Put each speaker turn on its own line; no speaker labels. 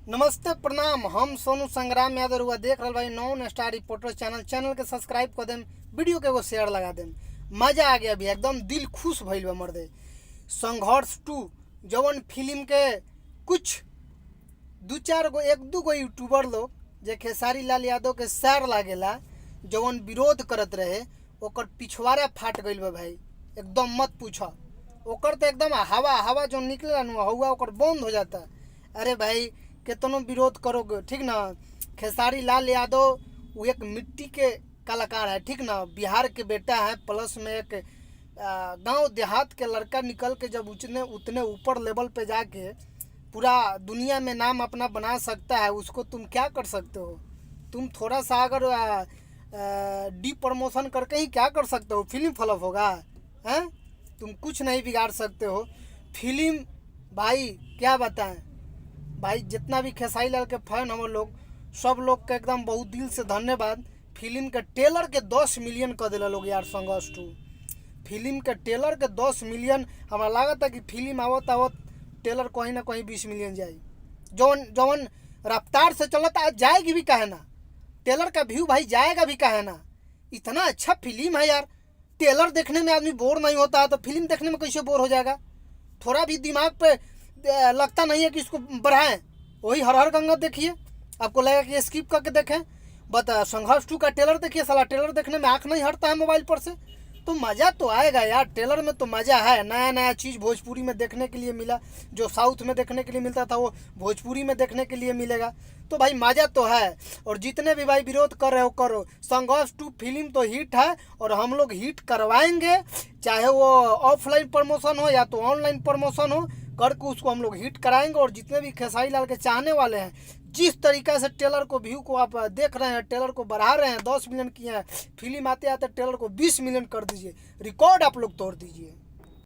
नमस्ते प्रणाम। हम सोनू संग्राम यादव रुआ देख रहा भाई नॉन स्टार रिपोर्टर चैनल के सब्सक्राइब कर देम, वीडियो के एगो शेयर लगा देम। मजा आ गया भी, एकदम दिल खुश भइल बा मर्दे। संघर्ष 2 जवन फिल्म के कुछ एक दू गो यूट्यूबर लोग जे खेसारी लाल यादव के सैर लागेला जवन विरोध करत रहे, ओकर पिछवाड़ा फाट गइल बा भाई। एकदम मत पूछा, ओकर तो एकदम हवा जो निकलेला नु हवा ओकर बंद हो जाता। अरे भाई कितनों विरोध करोगे, ठीक ना। खेसारी लाल यादव वो एक मिट्टी के कलाकार है, ठीक ना। बिहार के बेटा है, प्लस में एक गांव देहात के लड़का निकल के जब उतने ऊपर लेवल पे जाके पूरा दुनिया में नाम अपना बना सकता है, उसको तुम क्या कर सकते हो। तुम थोड़ा सा अगर डी प्रमोशन करके ही क्या कर सकते हो, फिल्म फ्लॉप होगा हैं। तुम कुछ नहीं बिगाड़ सकते हो फिल्म। भाई क्या बताएं भाई, जितना भी खेसारी लाल के फैन हम लोग सब लोग का एकदम बहुत दिल से धन्यवाद। फिल्म के ट्रेलर के 10 मिलियन कर दिला लोग यार। संघर्ष 2 फिल्म के ट्रेलर के 10 मिलियन, हमारा लगा था कि फिल्म आवत ट्रेलर कहीं ना कहीं 20 मिलियन जाए। जौन जौन रफ्तार से चलता जाएगी भी कहे ना, ट्रेलर का व्यू भाई जाएगा भी कहे ना। इतना अच्छा फिल्म है यार, ट्रेलर देखने में आदमी बोर नहीं होता है तो फिल्म देखने में कैसे बोर हो जाएगा। थोड़ा भी दिमाग पे लगता नहीं है कि इसको बढ़ाएं। वही हर हर गंगा देखिए, आपको लगेगा कि स्किप करके देखें। बता संघर्ष 2 का ट्रेलर देखिए, साला ट्रेलर देखने में आँख नहीं हटता है मोबाइल पर से। तो मज़ा तो आएगा यार, ट्रेलर में तो मज़ा है। नया नया चीज़ भोजपुरी में देखने के लिए मिला, जो साउथ में देखने के लिए मिलता था वो भोजपुरी में देखने के लिए मिलेगा। तो भाई मज़ा तो है। और जितने भी भाई विरोध कर रहे हो करो, संघर्ष 2 फिल्म तो हिट है और हम लोग हिट करवाएंगे, चाहे वो ऑफलाइन प्रमोशन हो या तो ऑनलाइन प्रमोशन हो, करके उसको हम लोग हिट कराएंगे। और जितने भी खेसारी लाल के चाहने वाले हैं, जिस तरीका से ट्रेलर को व्यू को आप देख रहे हैं, ट्रेलर को बढ़ा रहे हैं, 10 मिलियन किए हैं, फिल्म आते आते ट्रेलर को 20 मिलियन कर दीजिए, रिकॉर्ड आप लोग तोड़ दीजिए।